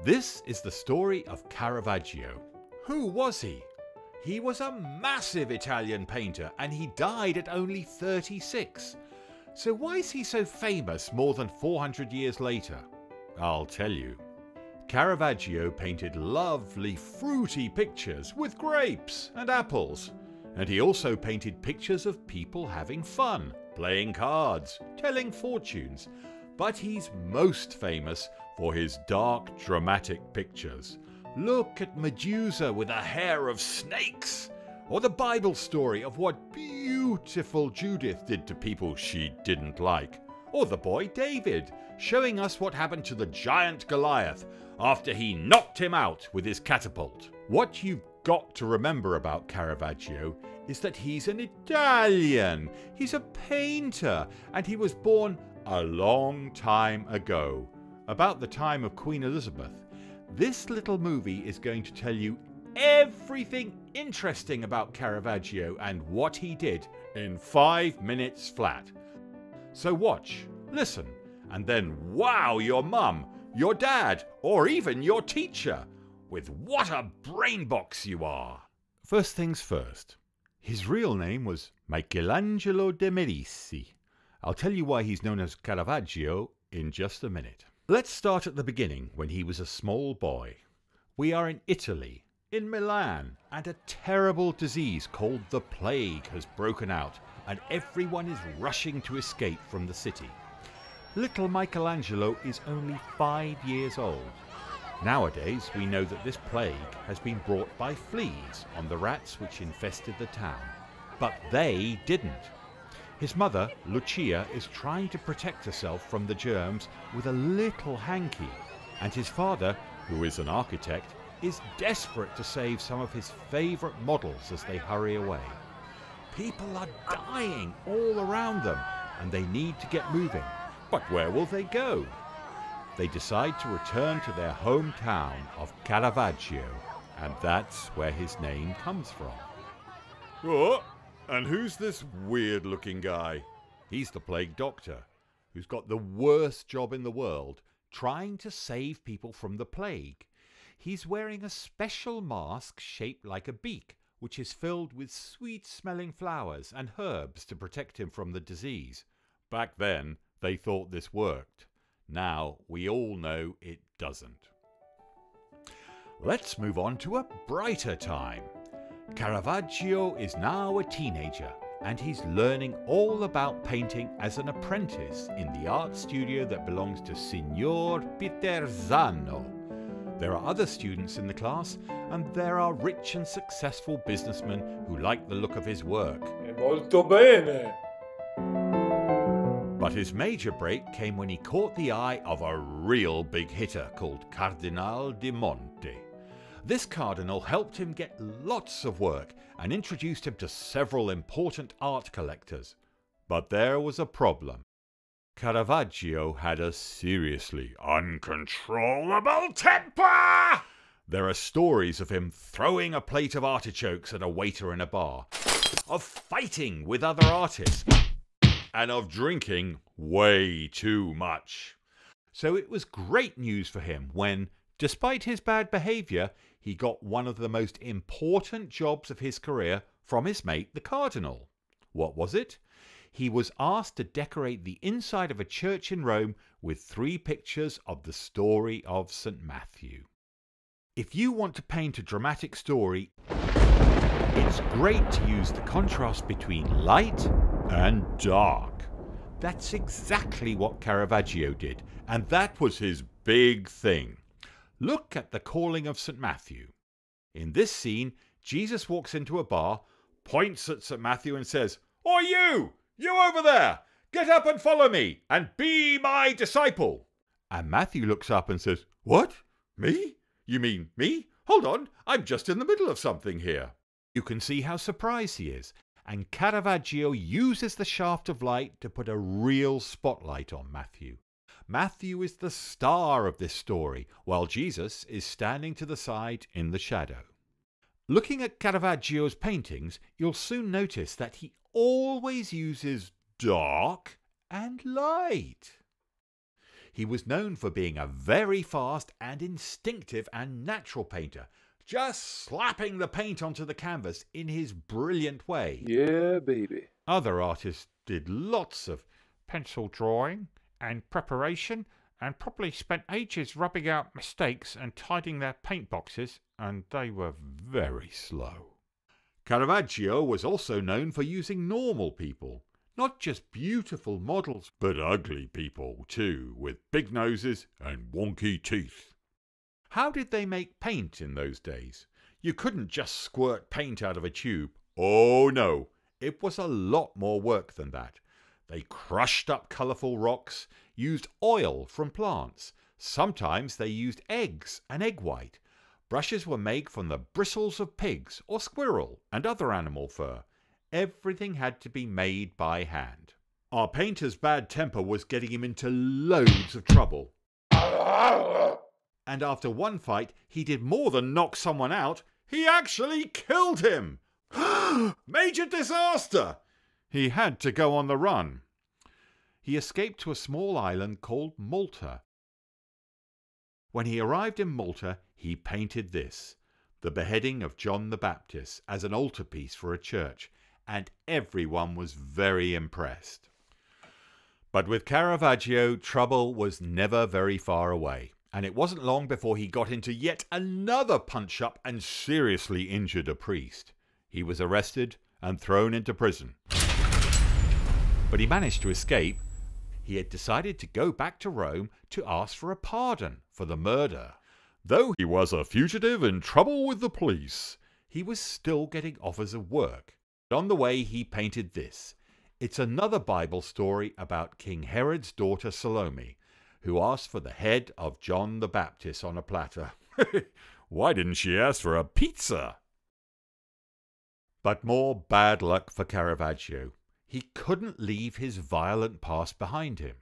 This is the story of Caravaggio. Who was he? He was a massive Italian painter and he died at only 36. So why is he so famous more than 400 years later? I'll tell you. Caravaggio painted lovely fruity pictures with grapes and apples. And he also painted pictures of people having fun, playing cards, telling fortunes. But he's most famous for his dark, dramatic pictures. Look at Medusa with a hair of snakes, or the Bible story of what beautiful Judith did to people she didn't like, or the boy David, showing us what happened to the giant Goliath after he knocked him out with his catapult. What you've got to remember about Caravaggio is that he's an Italian, he's a painter, and he was born a long time ago, about the time of Queen Elizabeth. This little movie is going to tell you everything interesting about Caravaggio and what he did in 5 minutes flat. So watch, listen, and then wow your mum, your dad, or even your teacher with what a brain box you are. First things first, his real name was Michelangelo de Medici. I'll tell you why he's known as Caravaggio in just a minute. Let's start at the beginning, when he was a small boy. We are in Italy, in Milan, and a terrible disease called the plague has broken out, and everyone is rushing to escape from the city. Little Michelangelo is only 5 years old. Nowadays, we know that this plague has been brought by fleas on the rats which infested the town. But they didn't. His mother, Lucia, is trying to protect herself from the germs with a little hanky, and his father, who is an architect, is desperate to save some of his favourite models as they hurry away. People are dying all around them, and they need to get moving. But where will they go? They decide to return to their hometown of Caravaggio, and that's where his name comes from. Oh! And who's this weird-looking guy? He's the plague doctor, who's got the worst job in the world, trying to save people from the plague. He's wearing a special mask shaped like a beak, which is filled with sweet-smelling flowers and herbs to protect him from the disease. Back then, they thought this worked. Now, we all know it doesn't. Let's move on to a brighter time. Caravaggio is now a teenager and he's learning all about painting as an apprentice in the art studio that belongs to Signor Piterzano. There are other students in the class and there are rich and successful businessmen who like the look of his work. Molto bene! But his major break came when he caught the eye of a real big hitter called Cardinal di Monte. This cardinal helped him get lots of work and introduced him to several important art collectors. But there was a problem. Caravaggio had a seriously uncontrollable temper! There are stories of him throwing a plate of artichokes at a waiter in a bar, of fighting with other artists, and of drinking way too much. So it was great news for him when, despite his bad behaviour, he got one of the most important jobs of his career from his mate the Cardinal. What was it? He was asked to decorate the inside of a church in Rome with 3 pictures of the story of St. Matthew. If you want to paint a dramatic story, it's great to use the contrast between light and dark. That's exactly what Caravaggio did, and that was his big thing. Look at the calling of St. Matthew. In this scene, Jesus walks into a bar, points at St. Matthew and says, "Oi you! You over there! Get up and follow me, and be my disciple!" And Matthew looks up and says, "What? Me? You mean me? Hold on, I'm just in the middle of something here." You can see how surprised he is, and Caravaggio uses the shaft of light to put a real spotlight on Matthew. Matthew is the star of this story, while Jesus is standing to the side in the shadow. Looking at Caravaggio's paintings, you'll soon notice that he always uses dark and light. He was known for being a very fast and instinctive and natural painter, just slapping the paint onto the canvas in his brilliant way. Yeah, baby. Other artists did lots of pencil drawing and preparation and probably spent ages rubbing out mistakes and tidying their paint boxes, and they were very slow. Caravaggio was also known for using normal people. Not just beautiful models, but ugly people too, with big noses and wonky teeth. How did they make paint in those days? You couldn't just squirt paint out of a tube. Oh no, it was a lot more work than that. They crushed up colourful rocks, used oil from plants. Sometimes they used eggs and egg white. Brushes were made from the bristles of pigs or squirrel and other animal fur. Everything had to be made by hand. Our painter's bad temper was getting him into loads of trouble. And after one fight, he did more than knock someone out. He actually killed him! Major disaster! He had to go on the run. He escaped to a small island called Malta. When he arrived in Malta, he painted this, the beheading of John the Baptist, as an altarpiece for a church, and everyone was very impressed. But with Caravaggio, trouble was never very far away, and it wasn't long before he got into yet another punch-up and seriously injured a priest. He was arrested and thrown into prison. But he managed to escape. He had decided to go back to Rome to ask for a pardon for the murder. Though he was a fugitive in trouble with the police, he was still getting offers of work. On the way, he painted this. It's another Bible story about King Herod's daughter Salome, who asked for the head of John the Baptist on a platter. Why didn't she ask for a pizza? But more bad luck for Caravaggio. He couldn't leave his violent past behind him.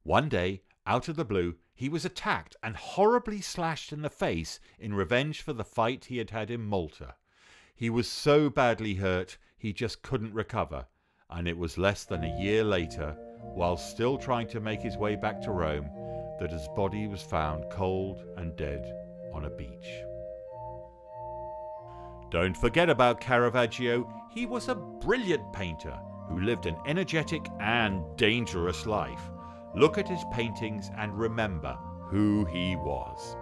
One day, out of the blue, he was attacked and horribly slashed in the face in revenge for the fight he had had in Malta. He was so badly hurt, he just couldn't recover, and it was less than a year later, while still trying to make his way back to Rome, that his body was found cold and dead on a beach. Don't forget about Caravaggio. He was a brilliant painter who lived an energetic and dangerous life. Look at his paintings and remember who he was.